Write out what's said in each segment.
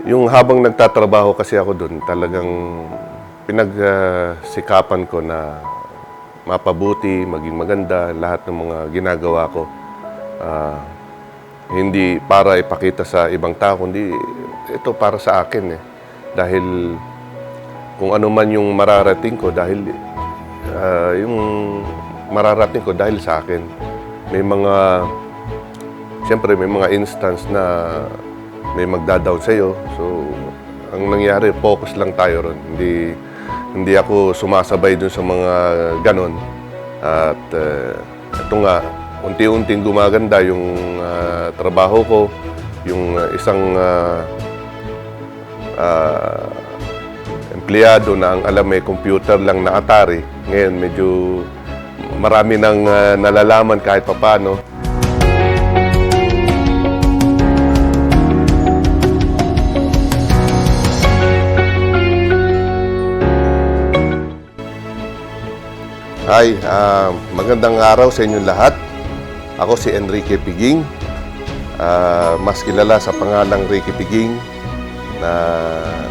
Yung habang nagtatrabaho kasi ako doon, talagang pinagsikapan ko na mapabuti, maging maganda, lahat ng mga ginagawa ko. Ah, Hindi para ipakita sa ibang tao, kundi ito para sa akin eh. Dahil kung ano man yung mararating ko, dahil yung mararating ko dahil sa akin. May mga, siyempre may mga instance na may magda-down sa'yo. So, ang nangyari, focus lang tayo ron. Hindi ako sumasabay dun sa mga ganon. At ito nga, unti-unting gumaganda yung trabaho ko. Yung isang empleyado na ang alam may computer lang na Atari. Ngayon, medyo marami nang nalalaman kahit papano. Hi, magandang araw sa inyong lahat. Ako si Enrique Piging, mas kilala sa pangalang Ricky Piging, na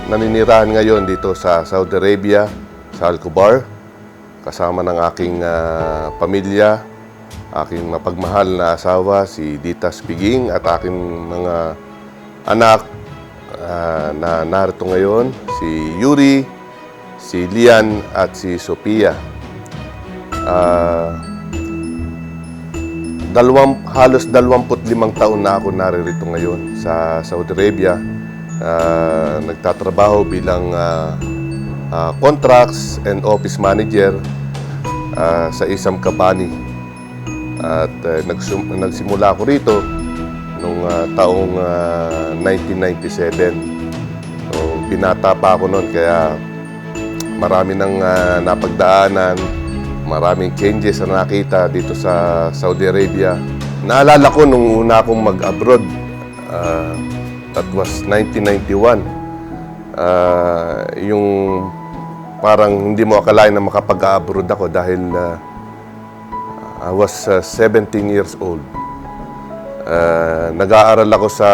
naninirahan ngayon dito sa Saudi Arabia, sa Al-Khobar, kasama ng aking pamilya, aking mapagmahal na asawa, si Ditas Piging, at aking mga anak na narito ngayon, si Yuri, si Lian, at si Sophia. Halos 25 taon na ako naririto ngayon sa Saudi Arabia. Nagtatrabaho bilang contracts and office manager sa isang company. At nagsimula ako rito noong taong 1997. So, binata pa ako noon, kaya marami nang napagdaanan. Maraming changes na nakita dito sa Saudi Arabia. Naalala ko nung una akong mag-abroad, that was 1991. Yung parang hindi mo akalain na makapag-abroad ako dahil I was 17 years old. Nag-aaral ako sa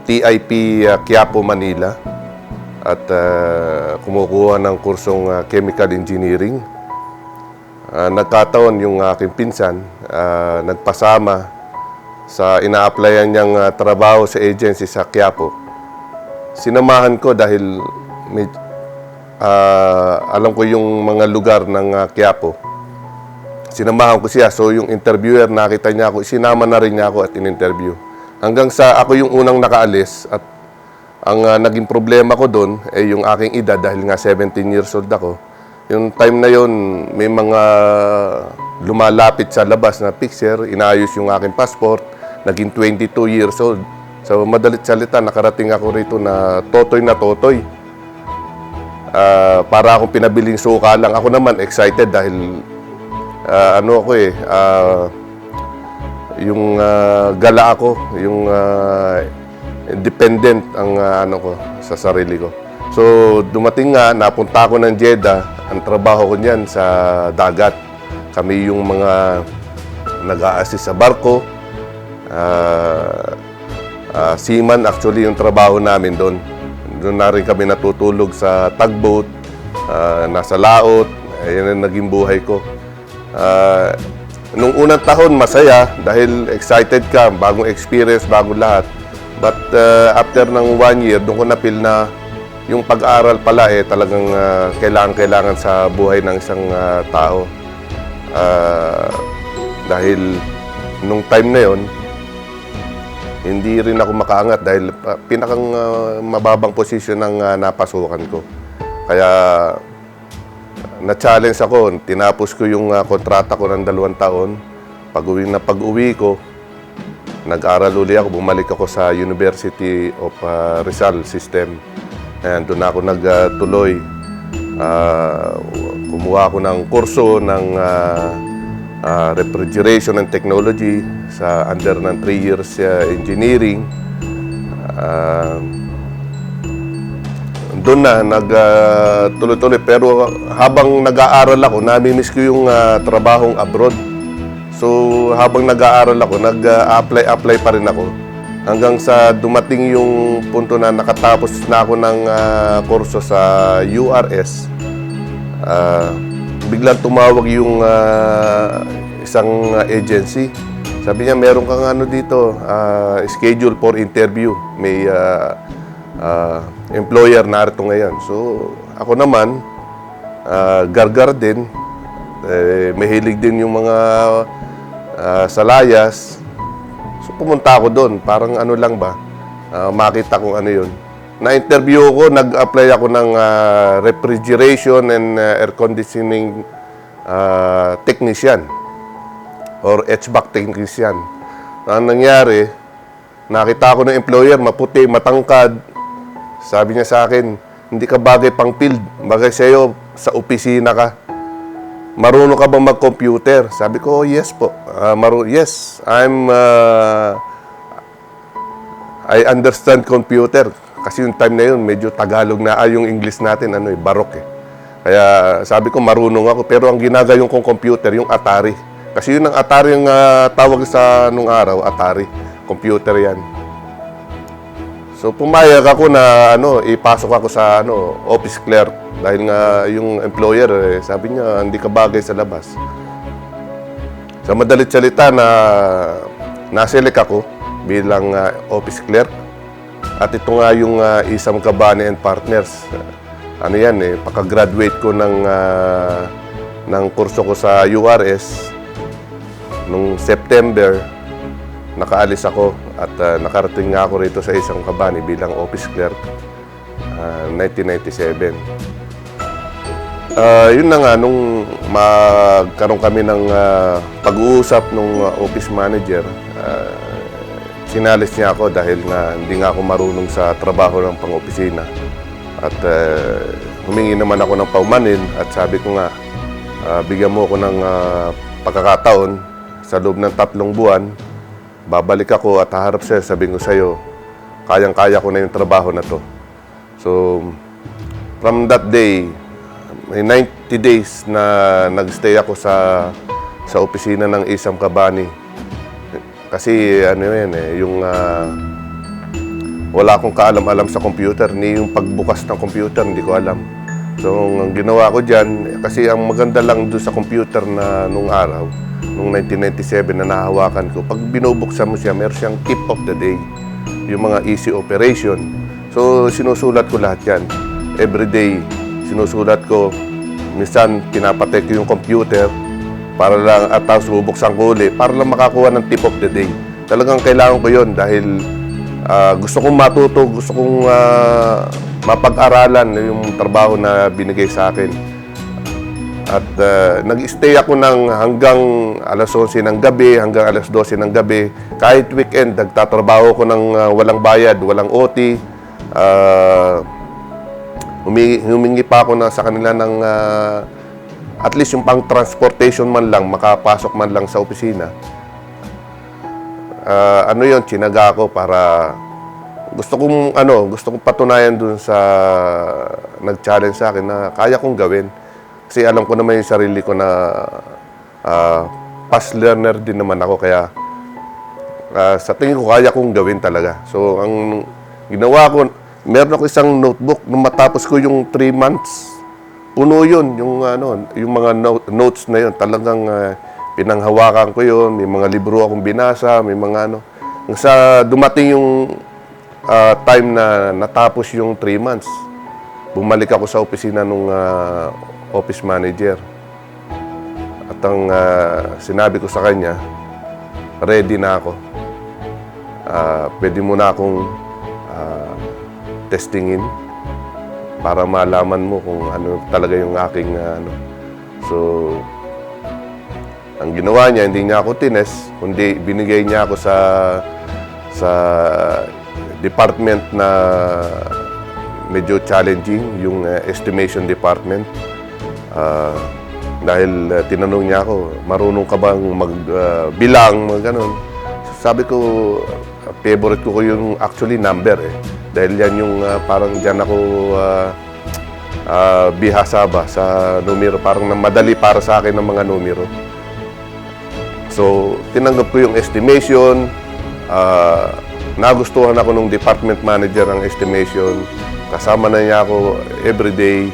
TIP Quiapo, Manila, at kumukuha ng kursong chemical engineering. Nagkataon yung aking pinsan, nagpasama sa ina-applyan niyang trabaho sa agency sa Quiapo. Sinamahan ko dahil alam ko yung mga lugar ng Quiapo. Sinamahan ko siya. So yung interviewer, nakita niya ako, sinama na rin niya ako at in-interview. Hanggang sa ako yung unang nakaalis, at ang naging problema ko doon ay yung aking edad, dahil nga 17 years old ako. Yung time na yon, may mga lumalapit sa labas na picture, inaayos yung aking passport, naging 22 years old. So, madalit salita, nakarating ako rito na totoy na totoy. Para akong pinabiling suka lang. Ako naman, excited dahil, yung gala ako, yung independent ang ko sa sarili ko. So, dumating nga, napunta ako ng Jeddah. Ang trabaho ko niyan sa dagat. Kami yung mga nag-a-assist sa barko. Seaman, actually, yung trabaho namin doon. Doon na rin kami natutulog sa tugboat, nasa laot. Ayan ang naging buhay ko. Nung unang taon, masaya dahil excited ka, bagong experience, bagong lahat. But after ng 1 year, doon ko na-feel na yung pag-aaral pala talagang kailangan sa buhay ng isang tao. Dahil nung time na yon, hindi rin ako makaangat dahil pinakang mababang posisyon ng napasukan ko. Kaya na-challenge ako, tinapos ko yung kontrata ko ng 2 taon. Pag-uwi ko, nag-aral uli ako, bumalik ako sa University of Rizal System. Ayan, doon ako nagtuloy. Kumuha ako ng kurso ng refrigeration and technology sa under ng 3 years engineering. Doon na nagtuloy-tuloy, pero habang nag-aaral ako, nami-miss ko yung trabahong abroad. So habang nag-aaral ako, nag-apply pa rin ako. hanggang sa dumating yung punto na nakatapos na ako ng kurso sa URS. Biglang tumawag yung isang agency. Sabi niya, meron kang ano dito, schedule for interview. May employer narito ngayon. So, ako naman, gargar din. Mahilig din yung mga salayas. So, pumunta ako doon. Parang ano lang ba, makita kung ano yun. Na-interview ko, nag-apply ako ng refrigeration and air conditioning technician or HVAC technician. Ang nangyari, nakita ko ng employer, maputi, matangkad. Sabi niya sa akin, hindi ka bagay pang field, bagay sa'yo sa opisina ka. Marunong ka ba mag-computer? Sabi ko, yes po. Yes, I understand computer. Kasi yung time na yun, medyo Tagalog na, yung English natin, barok eh. Kaya sabi ko, marunong ako. Pero ang ginagayong kong computer, yung Atari. Kasi yun ang Atari yung tawag sa nung araw, Atari. Computer yan. So pumayag ako na ipasok ako sa office clerk. Dahil nga yung employer, sabi niya, hindi ka bagay sa labas. Sa madalit salita na naselect ako bilang office clerk. At ito nga yung Isam Cabane and Partners. Pagka-graduate ko ng kurso ko sa URS, nung September, nakaalis ako at nakarating nga ako rito sa Isam Cabane bilang office clerk, 1997. Yun na nga, nung magkaroon kami ng pag-uusap nung office manager, sinalis niya ako dahil nga hindi nga ako marunong sa trabaho ng pang-opisina. At humingi naman ako ng paumanin at sabi ko nga, bigyan mo ako ng pagkakataon sa loob ng 3 buwan, babalik ako at haharap siya, sabihin ko sa'yo, kayang-kaya ko na yung trabaho na to. So, from that day, may 90 days na nagstay ako sa opisina ng Isam Cabane. Kasi wala akong kaalam-alam sa computer, ni yung pagbukas ng computer, hindi ko alam. So, ang ginawa ko dyan, kasi ang maganda lang doon sa computer na nung araw, nung 1997 na nahawakan ko, pag binubuksan mo siya, meron siyang tip of the day, yung mga easy operation. So, sinusulat ko lahat yan. Every day, sinusulat ko. Minsan, pinapatay ko yung computer para lang, at tapos bubuksan ko ulit, para lang makakuha ng tip of the day. Talagang kailangan ko yun dahil gusto kong matuto, gusto kong mapag-aralan yung trabaho na binigay sa akin. At nag-stay ako hanggang alas 11 ng gabi, hanggang alas 12 ng gabi. Kahit weekend, nagtatrabaho ko ng walang bayad, walang OT. Humingi pa ako sa kanila ng at least yung pang-transportation man lang, makapasok man lang sa opisina. Tsinaga ako para gusto kong patunayan dun sa nag-challenge sa akin na kaya kong gawin. Kasi alam ko naman yung sarili ko na past learner din naman ako, kaya sa tingin ko kaya kong gawin talaga. So, ang ginawa ko, meron ako isang notebook. Nung matapos ko yung 3 months, puno yun, yung mga notes na yun. Talagang pinanghawakan ko yun, may mga libro akong binasa, may mga sa dumating yung time na natapos yung 3 months, bumalik ako sa opisina nung office manager. At ang sinabi ko sa kanya, ready na ako. Pwede mo na akong testingin para malaman mo kung ano talaga yung aking So, ang ginawa niya, hindi niya ako tines, kundi binigay niya ako sa department na medyo challenging, yung estimation department. Dahil tinanong niya ako, marunong ka bang magbilang, ganun. Sabi ko, favorite ko yung actually number eh. Dahil yan yung parang dyan ako bihasa ba sa numero. Parang madali para sa akin ng mga numero. So, tinanggap ko yung estimation. nagustuhan ako nung department manager ng estimation. Kasama na niya ako everyday.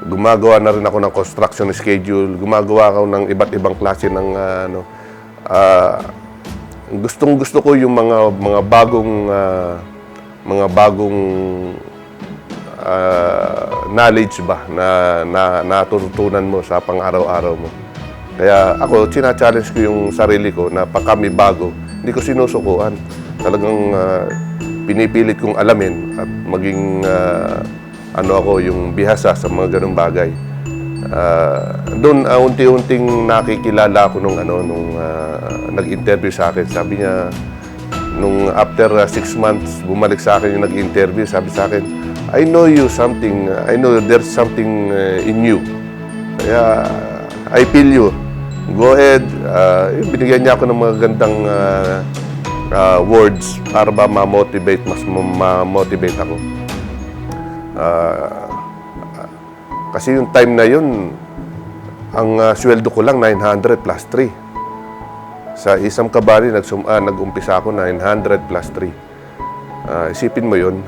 Gumagawa na rin ako ng construction schedule. Gumagawa ako ng iba't ibang klase ng gustong-gusto ko yung mga bagong knowledge ba na natutunan mo sa pang-araw-araw mo. Kaya ako, challenge ko yung sarili ko na pag kami bago, hindi ko sinusukuan. Talagang pinipilit kong alamin at maging yung bihasa sa mga ganung bagay. Doon unti-unting nakikilala ako nung nag-interview sa akin. Sabi niya, nung after 6 months, bumalik sa akin yung nag-interview, sabi sa akin, I know you something, I know there's something in you. Kaya, I feel you. Go ahead. Binigyan niya ako ng mga gandang words para ba ma-motivate, mas ma-motivate ako. Kasi yung time na yun, ang sweldo ko lang 900 plus 3. Sa isang kabali, nag-umpisa ako 900 plus 3. Isipin mo yun.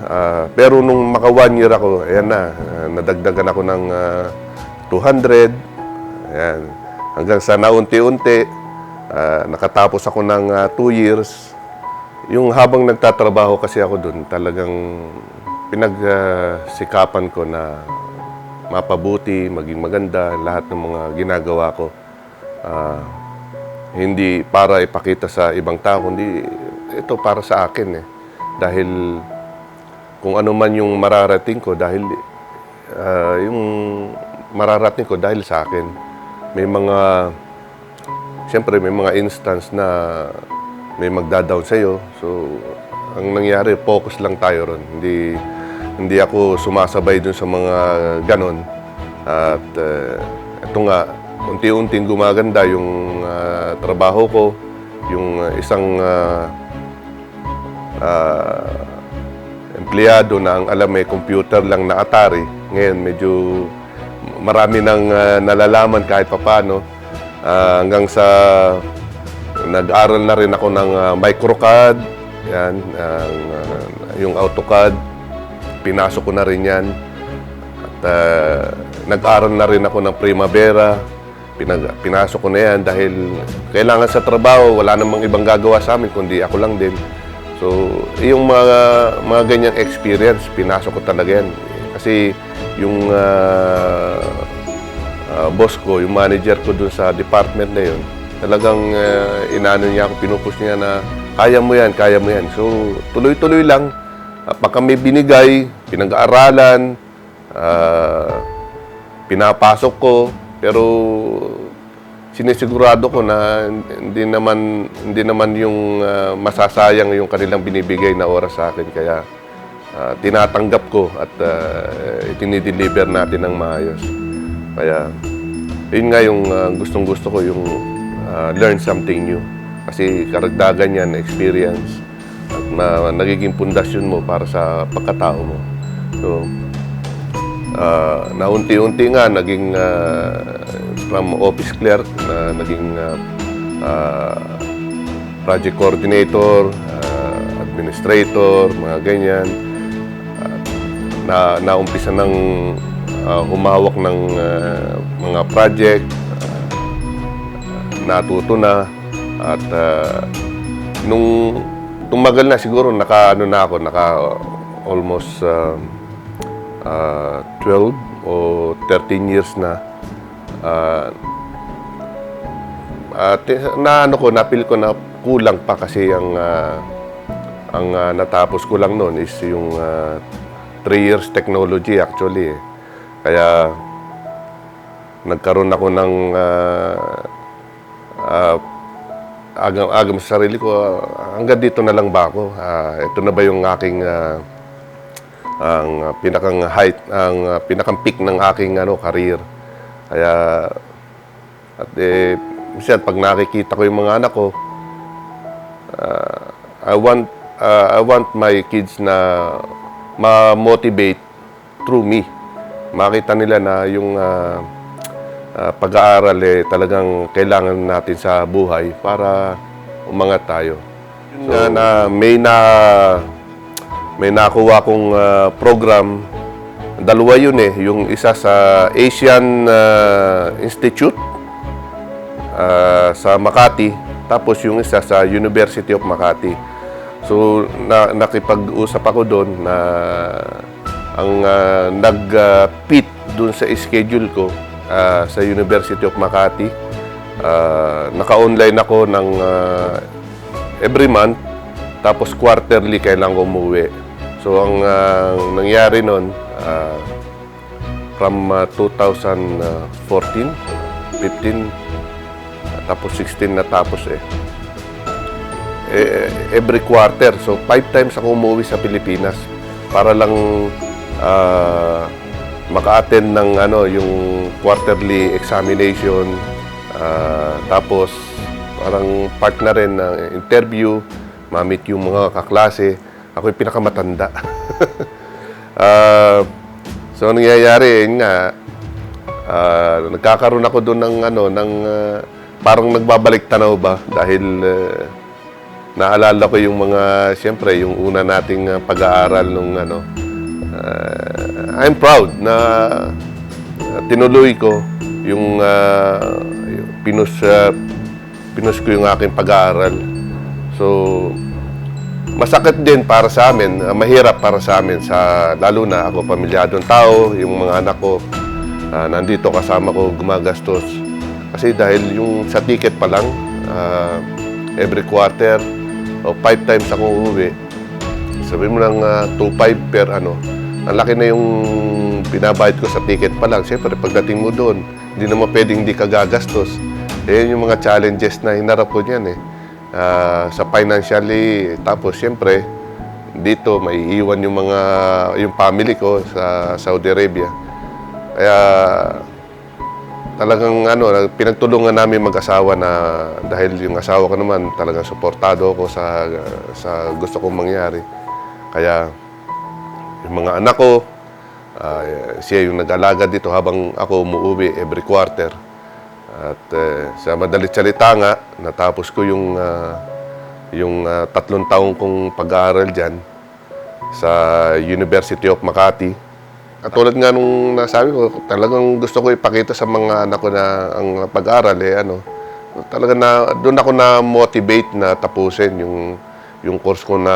Pero nung maka 1 year ako, ayan na, nadagdagan ako ng 200. Ayan. Hanggang sa naunti-unti, nakatapos ako ng 2 years. Yung habang nagtatrabaho kasi ako dun, talagang pinagsikapan ko na mapabuti, maging maganda, lahat ng mga ginagawa ko. Hindi para ipakita sa ibang tao, kundi ito para sa akin eh. Dahil kung ano man yung mararating ko, dahil yung mararating ko dahil sa akin. Siyempre may mga instance na may magda-down sa'yo. So, ang nangyari, focus lang tayo ron. Hindi ako sumasabay dun sa mga ganon. At ito nga, unti-unting gumaganda yung trabaho ko. Yung isang empleyado na ang alam may computer lang na Atari. Ngayon, medyo marami nang nalalaman kahit papano. Hanggang sa nag-aral na rin ako ng MicroCAD. Yan, yung AutoCAD. Pinasok ko na rin yan. At nag-aral na rin ako ng Primavera. Pinasok ko na yan dahil kailangan sa trabaho, wala namang ibang gagawa sa amin, kundi ako lang din. So, yung mga ganyang experience, pinasok ko talaga yan. Kasi yung boss ko, yung manager ko dun sa department na yun, talagang inaano niya ako, pinupush niya na kaya mo yan, kaya mo yan. So, tuloy-tuloy lang. Pag kami binigay, pinag-aaralan, pinapasok ko, pero sinisigurado ko na hindi naman yung masasayang yung kanilang binibigay na oras sa akin. Kaya tinatanggap ko at tinideliver natin ng maayos. Kaya yun nga yung gustong-gusto ko, yung learn something new. Kasi karagdagan yan, experience. At nagiging pundasyon mo para sa pagkatao mo. So, naunti-unti nga naging from office clerk na naging project coordinator, administrator, mga ganyan. Naumpisa ng humawak ng mga project, natuto na at nung tumagal na siguro naka almost 12 o 13 years na. Napil ko na kulang pa kasi ang natapos ko lang noon is yung 3 years technology actually. Kaya nagkaroon ako ng agam sa sarili ko, hanggang dito na lang ba ako? Ito na ba yung aking ang pinakang height, ang pinakang peak ng aking career. Kaya minsan pag nakikita ko yung mga anak ko, I want my kids na ma-motivate through me. Makita nila na yung pag-aaral talagang kailangan natin sa buhay para umangat tayo. May nakuha kong program. Dalawa yun eh. Yung isa sa Asian Institute sa Makati, tapos yung isa sa University of Makati. So, nakipag-usap ako doon na ang nag-fit doon sa schedule ko sa University of Makati. Naka-online ako ng every month, tapos quarterly kailangan ko umuwi. So, ang nangyari noon, from 2014, 15, tapos 16 natapos eh. Every quarter. So, 5 times ako umuwi sa Pilipinas para lang maka-attend ng yung quarterly examination. Tapos, parang part na rin ng interview, ma-meet yung mga kaklase. Ako yung pinakamatanda. So, nangyayari yun nga, nagkakaroon ako doon ng parang nagbabalik tanaw ba dahil naalala ko yung mga, siyempre, yung una nating pag-aaral nung I'm proud na tinuloy ko yung pinus ko yung aking pag-aaral. So, masakit din para sa amin, mahirap para sa amin, lalo na ako, pamilyadong tao, yung mga anak ko, nandito kasama ko, gumagastos. Kasi dahil yung sa ticket pa lang, every quarter, o 5 times ako uuwi, sabihin mo lang 2.5 per ang laki na yung binabayad ko sa ticket pa lang. Siyempre, pagdating mo doon, hindi naman pwedeng hindi ka gagastos. Yung mga challenges na hinarap ko niyan eh. Sa financially, tapos siyempre dito may iwan yung family ko sa Saudi Arabia. Kaya talagang pinagtulungan namin mag-asawa na dahil yung asawa ko naman talagang suportado ako sa gusto kong mangyari. Kaya yung mga anak ko, siya yung nag-alaga dito habang ako umuwi every quarter. At sa madalit salita nga, natapos ko yung 3 taong kong pag-aaral dyan sa University of Makati. Katulad nga nung nasabi ko, talagang gusto ko ipakita sa mga anak ko na ang pag-aaral talaga doon ako na-motivate na tapusin yung course ko na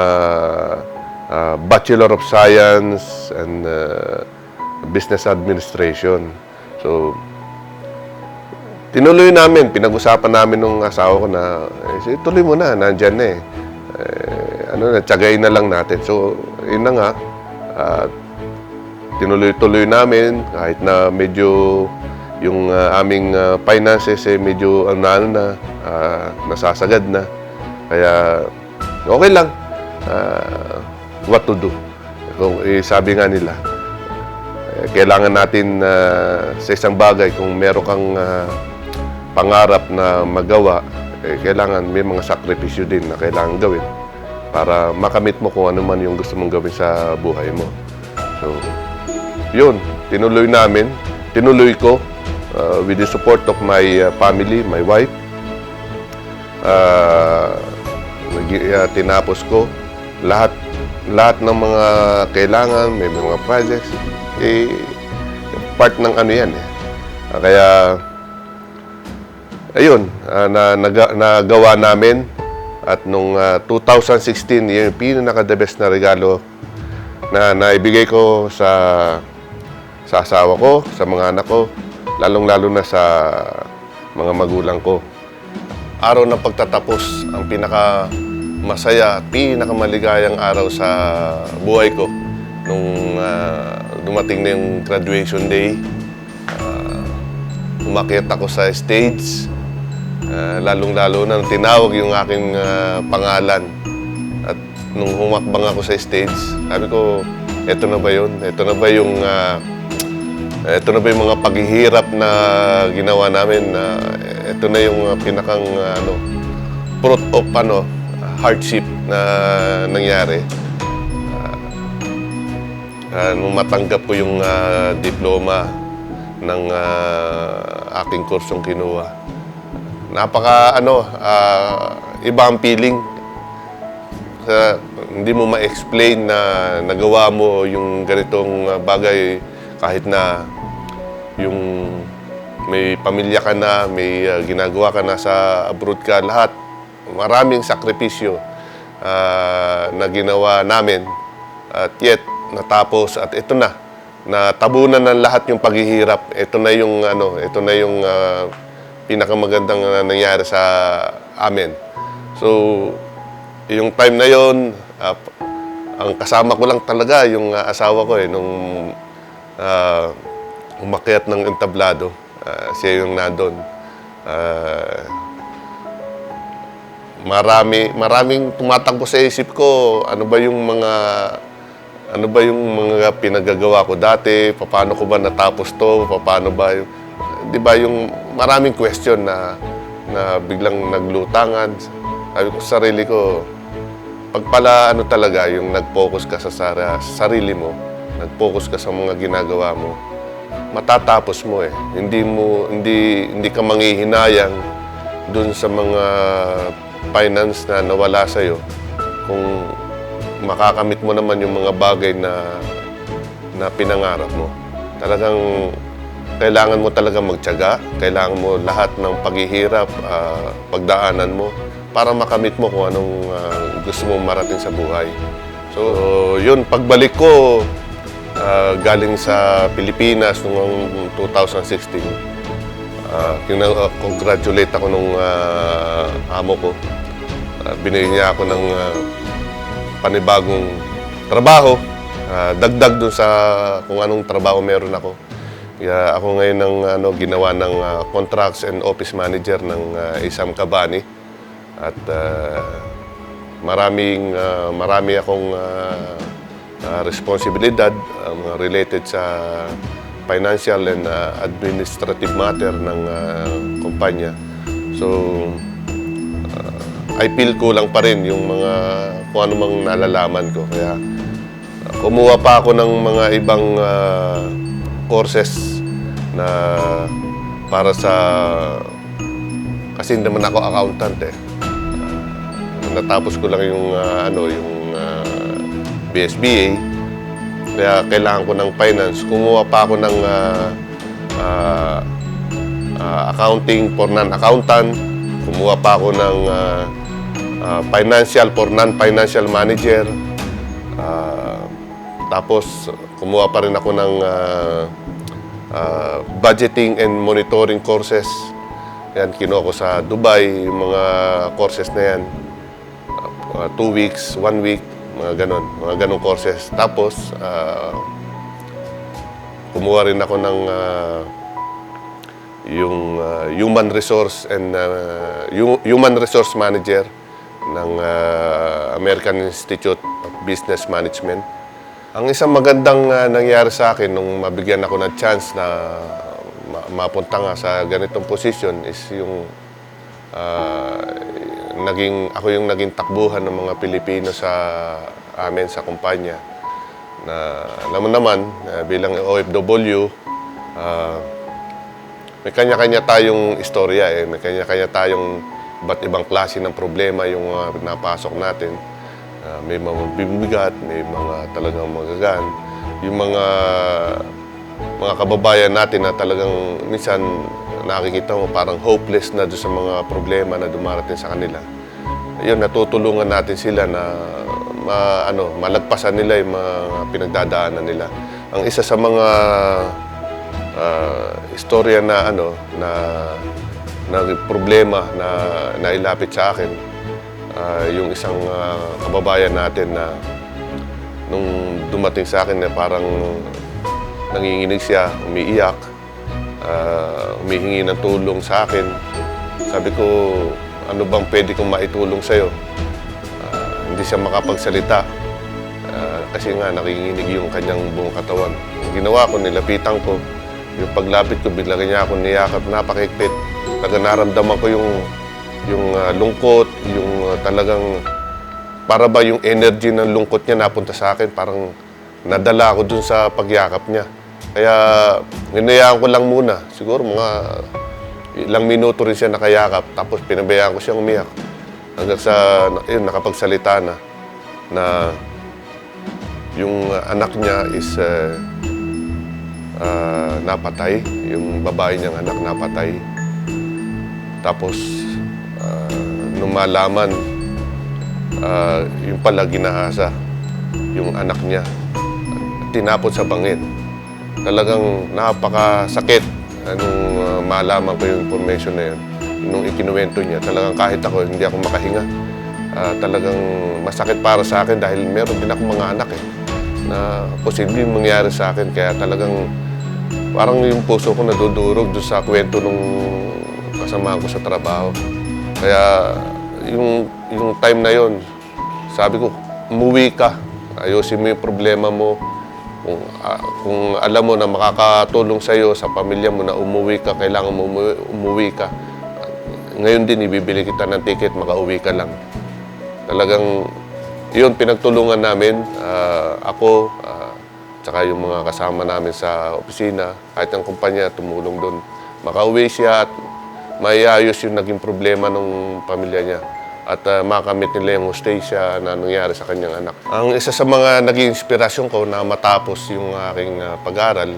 Bachelor of Science and Business Administration. So, tinuloy namin, pinag-usapan namin nung asawa ko na, tuloy mo na, nandyan na eh. Tsagayin na lang natin. So, yun na nga, tinuloy-tuloy namin, kahit na medyo yung aming finances medyo nasasagad na. Kaya, okay lang. What to do? Kung sabi nga nila, kailangan natin sa isang bagay, kung meron kang pangarap na magawa, kailangan may mga sakripisyo din na kailangan gawin para makamit mo kung ano man yung gusto mong gawin sa buhay mo. So, yun, tinuloy ko with the support of my family, my wife. Tinapos ko lahat ng mga kailangan, may mga projects, part ng yan eh. Kaya, ayun, nagawa namin. At nung 2016, yung pinaka-the best na regalo na naibigay ko sa asawa ko, sa mga anak ko, lalong-lalo na sa mga magulang ko. Araw ng pagtatapos, ang pinaka-masaya at pinaka-maligayang araw sa buhay ko. Nung dumating na yung graduation day, umakyat ako sa stage. Lalong-lalo na tinawag yung aking pangalan. At nung humakbang ako sa stage, sabi ko, eto na ba yun? Eto na ba yung mga paghihirap na ginawa namin? Eto na yung pinakang fruit of hardship na nangyari. Nung matanggap ko yung diploma ng aking kursong kinuha. Napaka iba ang feeling hindi mo ma-explain na nagawa mo yung ganitong bagay kahit na yung may pamilya ka na, may ginagawa ka na sa abroad ka, lahat. Maraming sakripisyo na ginawa namin at yet natapos at ito na. Natabunan ng lahat yung paghihirap. Ito na yung pinakamagandang nangyari sa amin. So, yung time na yon, ang kasama ko lang talaga yung asawa ko nung umakyat ng entablado. Siya yung nandun. Maraming tumatakbo sa isip ko, ano ba yung mga pinagagawa ko dati, paano ko ba natapos to, paano ba yung, di ba yung maraming question na biglang naglutangan. Sabi ko sa sarili ko, pag pala talaga yung nag-focus ka sa sarili mo, nag-focus ka sa mga ginagawa mo, matatapos mo eh. Hindi ka manghihinayang dun sa mga finance na nawala sa'yo kung makakamit mo naman yung mga bagay na pinangarap mo. Talagang kailangan mo talaga magtiyaga, kailangan mo lahat ng paghihirap, pagdaanan mo para makamit mo kung anong gusto mong marating sa buhay. So, yun, pagbalik ko galing sa Pilipinas noong 2016, congratulate ako nung amo ko. Binigyan niya ako ng panibagong trabaho, dagdag dun sa kung anong trabaho meron ako. Kaya ako ngayon ang ginawa ng contracts and office manager ng Isam Kabani. At marami akong responsibilidad related sa financial and administrative matter ng kumpanya. So, I feel kulang pa rin yung mga kung ano mang nalalaman ko. Kaya kumuha pa ako ng mga ibang courses na para sa kasi hindi naman ako accountant eh. Natapos ko lang yung BSBA. Kaya kailangan ko ng finance. Kumuha pa ako ng accounting for non-accountant. Kumuha pa ako ng financial for non-financial manager. Tapos, kumuha pa rin ako ng budgeting and monitoring courses. Yan, kinuha ko sa Dubai, yung mga courses na yan. 2 weeks, 1 week, mga ganong courses. Tapos, kumuha rin ako ng yung human resource manager ng American Institute of Business Management. Ang isang magandang nangyari sa akin nung mabigyan ako ng chance na mapunta nga sa ganitong position is yung ako yung naging takbuhan ng mga Pilipino sa amin sa kumpanya. Na alam mo naman, bilang OFW, may kanya-kanya tayong istorya eh. May kanya-kanya tayong iba't ibang klase ng problema yung napasok natin. May mga bibigat, may mga talagang magagaan. Yung mga kababayan natin na talagang minsan nakikita mo parang hopeless na doon sa mga problema na dumarating sa kanila. Yun, natutulungan natin sila na malagpasan nila yung mga pinagdadaanan nila. Ang isa sa mga istorya na problema na nailapit sa akin, yung isang kababayan natin na nung dumating sa akin na parang nanginginig siya, umiiyak, humihingi ng tulong sa akin. Sabi ko, ano bang pwede kong maitulong sa'yo? Hindi siya makapagsalita kasi nga nakinginig yung kanyang buong katawan. Ang ginawa ko, nilapitan ko. Yung paglapit ko, bigla niya ako niyakap, napakikpit. Naramdaman ko yung lungkot, yung talagang para ba yung energy ng lungkot niya napunta sa akin, parang nadala ako dun sa pagyakap niya. Kaya hinayaan ko lang muna. Siguro mga ilang minuto rin siya nakayakap, tapos pinabayaan ko siyang umiyak. Hanggang sa nakapagsalita na. na yung anak niya is napatay. Yung babae niyang anak napatay. Tapos, nung malaman, yung pala ginahasa, yung anak niya, tinapon sa bangin. Talagang napakasakit nung malaman ko yung information na yun. Nung ikinuwento niya, talagang kahit ako, hindi ako makahinga. Talagang masakit para sa akin dahil meron din ako mga anak na posibleng mangyari sa akin. Kaya talagang parang yung puso ko nadudurog doon sa kwento nung kasama ko sa trabaho. Kaya yung time na yon, sabi ko, umuwi ka. Ayusin mo yung problema mo. Kung alam mo na makakatulong sa iyo, sa pamilya mo na umuwi ka, kailangan mo umuwi ka. Ngayon din, ibibili kita ng ticket, makauwi ka lang. Talagang, yun, pinagtulungan namin. Ako, tsaka yung mga kasama namin sa opisina, kahit ang kumpanya, tumulong doon. Makauwi siya at maiayos yung naging problema ng pamilya niya. At makamit nila yung hostesya na nangyari sa kanyang anak. Ang isa sa mga naging inspirasyon ko na matapos yung aking pag-aaral,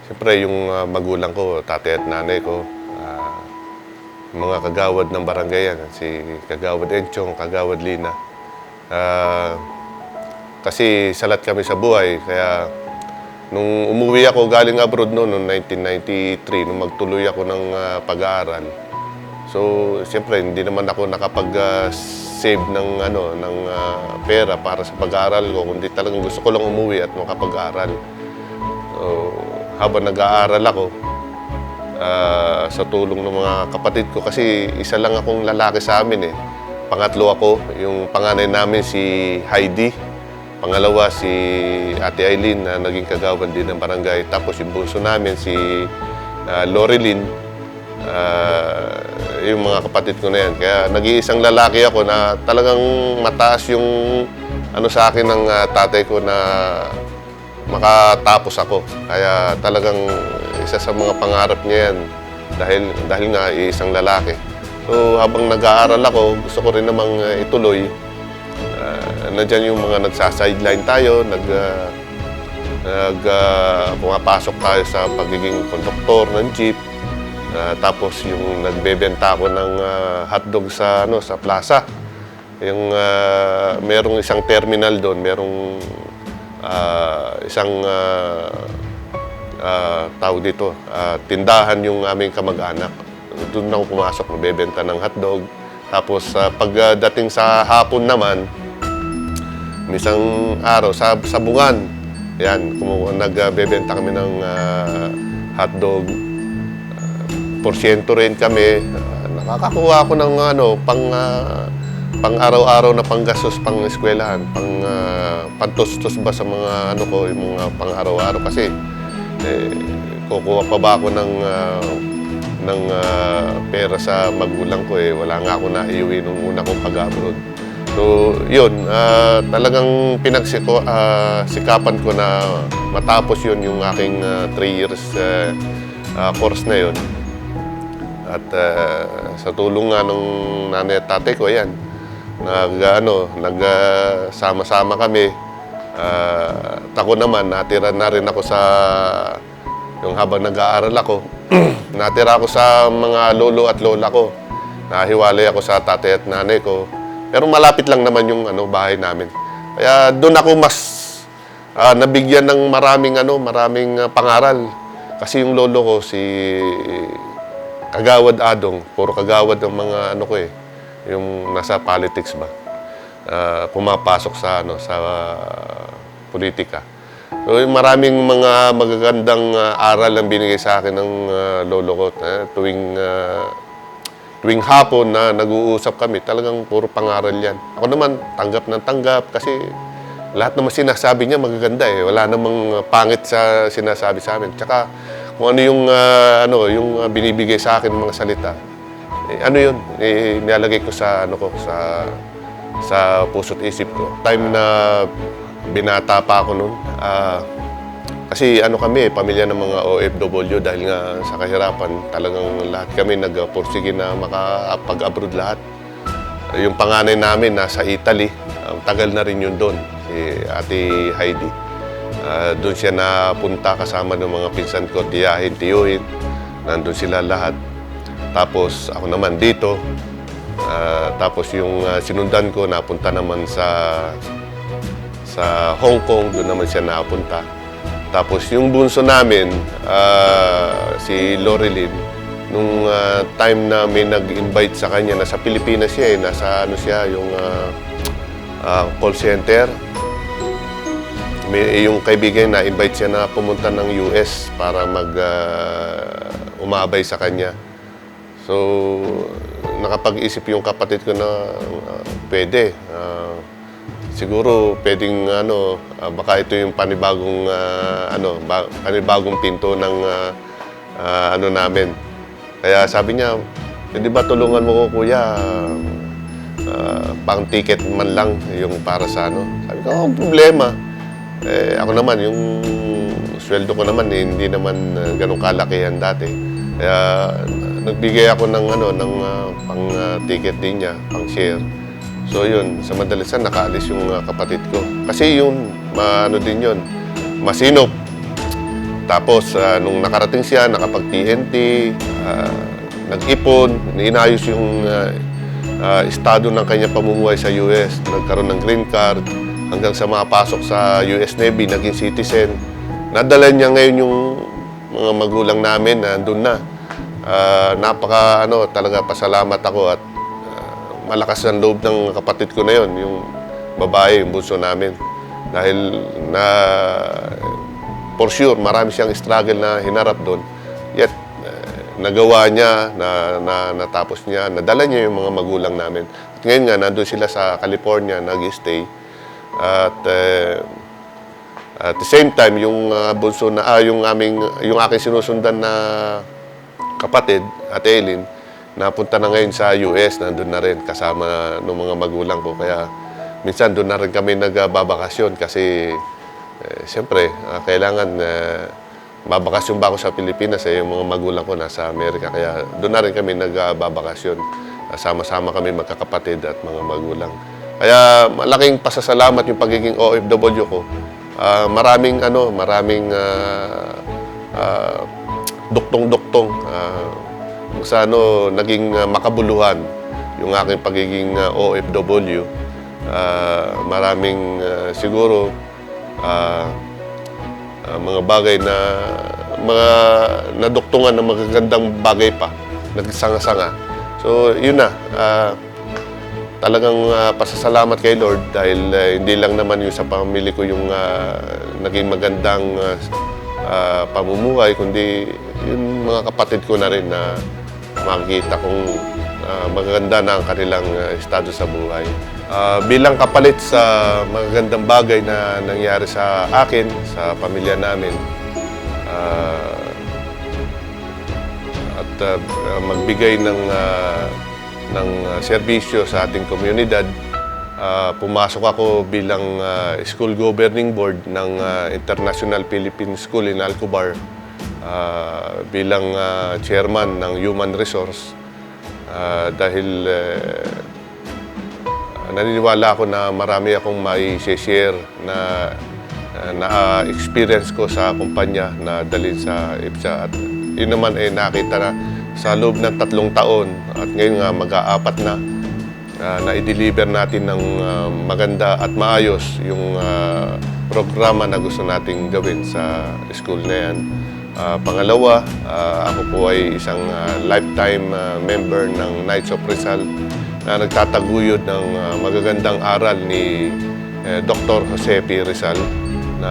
siyempre yung magulang ko, tatay at nanay ko, mga kagawad ng barangay yan, si Kagawad Enchong, Kagawad Lina. Kasi salat kami sa buhay, kaya nung umuwi ako galing abroad noong 1993, nung magtuloy ako ng pag-aaral, so siyempre hindi naman ako nakapag-save ng pera para sa pag-aaral ko, kundi talagang gusto ko lang umuwi at makapag-aaral. So, habang nag-aaral ako, sa tulong ng mga kapatid ko, kasi isa lang akong lalaki sa amin eh. Pangatlo ako, yung panganay namin si Heidi, pangalawa si Ate Eileen na naging kagawan din ng barangay, tapos yung bunso namin si Loreline, yung mga kapatid ko na yan. Kaya nag-iisang lalaki ako na talagang mataas yung sa akin ng tatay ko na makatapos ako. Kaya talagang isa sa mga pangarap niya yan dahil nga isang lalaki. So habang nag-aaral ako, gusto ko rin namang ituloy. Nandiyan yung mga nagsa-sideline tayo, pumapasok tayo sa pagiging konduktor ng jeep. Tapos yung nagbebenta ako ng hotdog sa plaza. Yung merong isang terminal doon, merong isang tawag dito, tindahan yung aming kamag-anak. Doon ako pumasok, nagbebenta ng hotdog. Tapos pagdating sa hapon naman, isang araw sa Bungan, yan, nagbebenta kami ng hotdog. Porsyento rin kami. Nakakakuha ako ng pang araw-araw na panggastos, pang eskwelahan, pantustos ba sa mga ko, yung mga pang araw-araw kasi kukuha pa ba ako ng pera sa magulang ko wala nga ako naiuwi nung una kong pag-abroad. So yun, talagang sikapan ko na matapos yun yung aking 3 years course na yun. At sa tulong nga ng nanay at tatay ko, ayan, nagsama-sama kami. Ako naman, natira na rin ako yung habang nag-aaral ako, natira ako sa mga lolo at lola ko. Nahiwalay ako sa tatay at nanay ko. Pero malapit lang naman yung bahay namin. Kaya doon ako mas nabigyan ng maraming pangaral. Kasi yung lolo ko, si Kagawad Adong, puro kagawad ng mga yung nasa politics ba. Pumapasok sa politika. So, maraming mga magagandang aral ang binigay sa akin ng lolo ko. Tuwing hapon na nag-uusap kami, talagang puro pangaral yan. Ako naman, tanggap ng tanggap kasi lahat naman sinasabi niya magaganda Wala namang pangit sa sinasabi sa amin. Tsaka kung ano yung binibigay sa akin ng mga salita, yun, nilalagay ko sa sa puso't isip ko. Time na binata pa ako noon, kasi kami, pamilya ng mga OFW dahil nga sa kahirapan, talagang lahat kami nagpursige na makapag-abroad lahat. Yung panganay namin nasa Italy, tagal na rin yun doon, si Ate Heidi. Doon siya napunta kasama ng mga pinsan ko, tiyahin, tiyuhin. Nandun sila lahat. Tapos ako naman dito. Tapos yung sinundan ko, napunta naman sa Hong Kong, doon naman siya napunta. Tapos yung bunso namin, si Loreline, nung time na may nag-invite sa kanya, nasa Pilipinas siya nasa ano siya, yung call center. Yung kaibigan na-invite siya na pumunta ng US para umabay sa kanya. So, nakapag-isip yung kapatid ko na pwede. Siguro pwedeng baka ito yung panibagong panibagong pinto ng namin. Kaya sabi niya, "Hindi ba tulungan mo ko, kuya? Pang ticket man lang yung para sa ano." Sabi ko, "Oh, problema." Ako naman yung sweldo ko naman hindi naman ganun kalakihan dati. Kaya nagbigay ako ng pang ticket din niya, pang share. So yun, sa madalisan nakaalis yung kapatid ko. Kasi yun, din yun, masinop. Tapos nung nakarating siya, nakapag-TNT, nag-ipon, inayos yung estado ng kanya pamumuhay sa US. Nagkaroon ng green card, hanggang sa makapasok sa US Navy, naging citizen. Nadala niya ngayon yung mga magulang namin na doon na. Talaga pasalamat ako at malakas ang loob ng kapatid ko na yon, yung babae, yung bunso namin. Dahil for sure, marami siyang struggle na hinarap doon. Yet, nagawa niya, natapos niya, nadala niya yung mga magulang namin. At ngayon nga, nandun sila sa California, nag-stay. At at the same time, yung bunso na, yung aking sinusundan na kapatid, at Eileen, napunta na ngayon sa US, nandun na rin kasama ng mga magulang ko. Kaya minsan doon na rin kami nagbabakasyon kasi siyempre kailangan babakasyon ba ako sa Pilipinas, yung mga magulang ko nasa Amerika. Kaya doon na rin kami nagbabakasyon. Sama-sama kami magkakapatid at mga magulang. Kaya malaking pasasalamat yung pagiging OFW ko. Maraming duktong-duktong. Sa naging makabuluhan yung aking pagiging OFW. Maraming siguro mga bagay na mga naduktungan ng magagandang bagay pa, nagsanga-sanga. So yun na, talagang pasasalamat kay Lord dahil hindi lang naman yung sa pamilya ko yung naging magandang pamumuhay, kundi yung mga kapatid ko na rin na makikita kong magaganda na ang kanilang estado sa buhay. Bilang kapalit sa magagandang bagay na nangyari sa akin, sa pamilya namin, at magbigay ng serbisyo sa ating komunidad, pumasok ako bilang School Governing Board ng International Philippine School in Alcobar, bilang chairman ng Human Resource, dahil naniniwala ako na marami akong mai-share na experience ko sa kumpanya na dalhin sa IPSA. At yun naman ay nakita na sa loob ng 3 taon at ngayon nga mag-aapat na i-deliver natin ng maganda at maayos yung programa na gusto nating gawin sa school na yan. Pangalawa, ako po ay isang lifetime member ng Knights of Rizal na nagtataguyod ng magagandang aral ni Dr. Jose P. Rizal na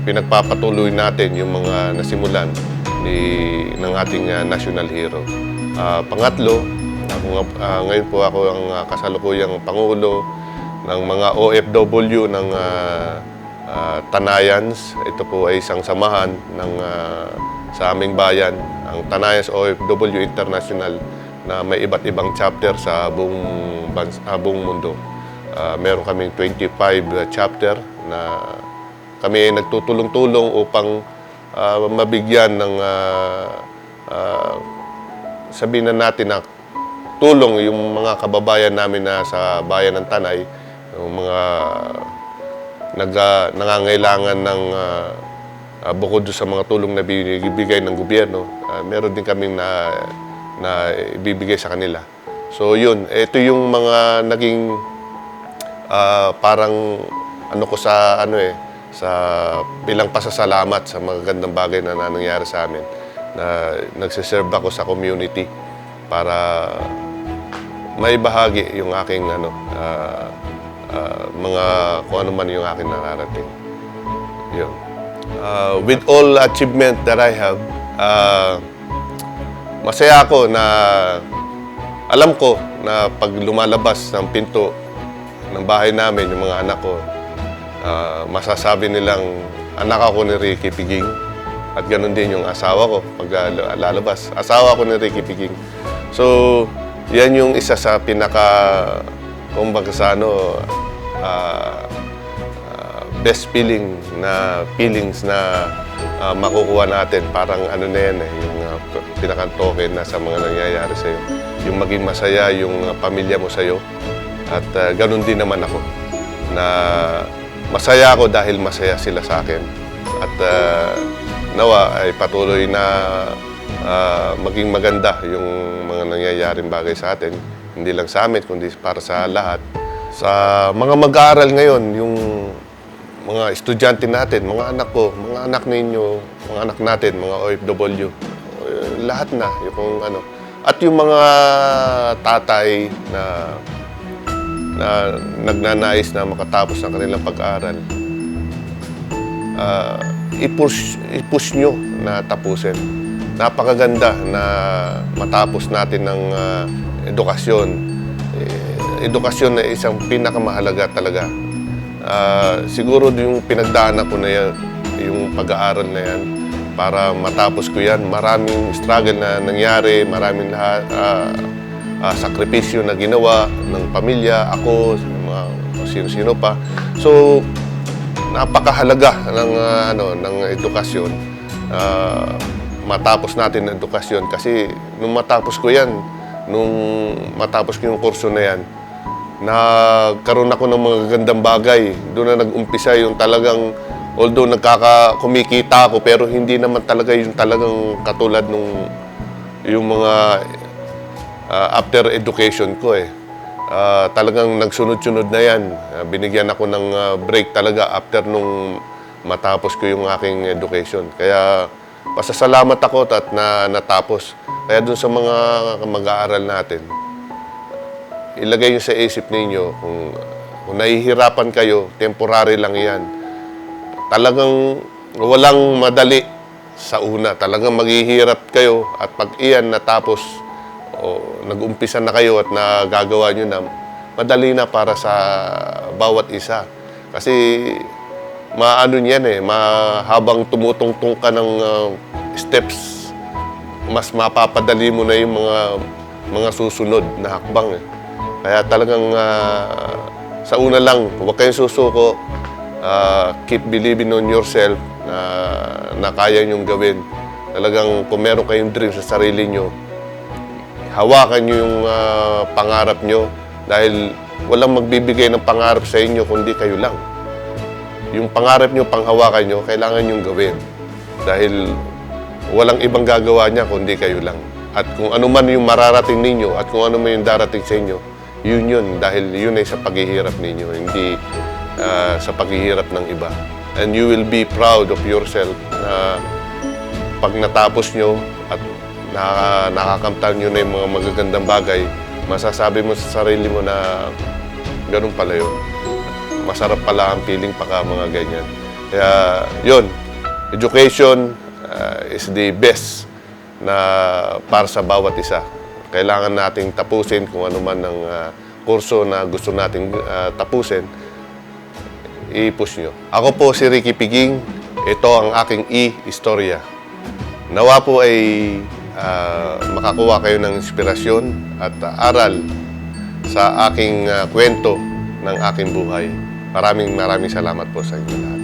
pinagpapatuloy natin yung mga nasimulan ng ating national hero. Pangatlo, ngayon po ako ang kasalukuyang Pangulo ng mga OFW ng Tanayans. Ito po ay isang samahan sa aming bayan, ang Tanayans OFW International, na may iba't ibang chapter sa buong mundo. Meron kaming 25 chapter na kami ay nagtutulong-tulong upang mabigyan ng sabihin na natin na tulong yung mga kababayan namin na sa bayan ng Tanay yung mga nangangailangan ng bukod doon sa mga tulong na binibigay ng gobyerno, meron din kaming na ibibigay sa kanila. So yun, ito yung mga naging parang ano ko sa sa bilang pasasalamat sa mga gandang bagay na nangyari sa amin, na nagsiserve ako sa community para may bahagi yung aking mga kung ano man yung aking nararating. Yun. With all achievement that I have, masaya ako na alam ko na pag lumalabas ng pinto ng bahay namin, yung mga anak ko, masasabi nilang anak ako ni Ricky Piging. At ganun din yung asawa ko pag lalabas. Asawa ko ni Ricky Piging. So, yan yung isa sa kumbaga sa best feelings na makukuha natin. Parang ano na yan yung pinaka-token na sa mga nangyayari sa'yo. Yung maging masaya yung pamilya mo sa'yo. At ganun din naman ako. Na masaya ako dahil masaya sila sa akin. At nawa ay patuloy na maging maganda yung mga nangyayaring bagay sa atin. Hindi lang sa amin, kundi para sa lahat. Sa mga mag-aaral ngayon, yung mga estudyante natin, mga anak ko, mga anak ninyo, mga anak natin, mga OFW, lahat na. Yung At yung mga tatay na nagnanais na makatapos ng kanilang pag-aaral, i-push nyo na tapusin. Napakaganda na matapos natin ng edukasyon. Edukasyon na isang pinakamahalaga talaga. Siguro yung pinagdaanan ko na yan, yung pag-aaral na yan, para matapos ko yan. Maraming struggle na nangyari, maraming sakripisyo na ginawa ng pamilya, ako, mga sino-sino pa. So, napakahalaga ng edukasyon. Matapos natin ang edukasyon kasi nung matapos ko yung kurso na yan, nagkaroon ako ng mga gandang bagay. Doon na nag-umpisa yung talagang, although kumikita ako, pero hindi naman talaga yung talagang katulad yung mga after education ko talagang nagsunod-sunod na yan. Binigyan ako ng break talaga after nung matapos ko yung aking education. Kaya pasasalamat ako at natapos. Kaya dun sa mga mag-aaral natin, ilagay nyo sa isip ninyo kung nahihirapan kayo, temporary lang yan. Talagang walang madali sa una. Talagang maghihirap kayo at pag iyan natapos, nag-umpisa na kayo at nagagawa nyo na, madali na para sa bawat isa. Kasi habang tumutungtong ka ng steps, mas mapapadali mo na yung mga susunod na hakbang. Kaya talagang sa una lang, huwag kayong susuko. Keep believing on yourself na kaya nyong gawin. Talagang kung meron kayong dream sa sarili nyo, hawakan nyo yung pangarap nyo dahil walang magbibigay ng pangarap sa inyo kundi kayo lang. Yung pangarap nyo, panghawakan nyo, kailangan nyong gawin dahil walang ibang gagawa niya kundi kayo lang. At kung ano man yung mararating ninyo at kung ano man yung darating sa inyo, yun dahil yun ay sa paghihirap ninyo, hindi sa paghihirap ng iba. And you will be proud of yourself na pag natapos nyo at nakakamtan nyo na yung mga magagandang bagay, masasabi mo sa sarili mo na ganun pala yun. Masarap pala ang feeling pagka mga ganyan. Kaya yun, education is the best na para sa bawat isa. Kailangan nating tapusin kung ano man ang kurso na gusto nating tapusin, i-push nyo. Ako po si Ricky Piging. Ito ang aking istorya. Nawa po ay makakuha kayo ng inspirasyon at aral sa aking kwento ng aking buhay. Maraming salamat po sa inyo lahat.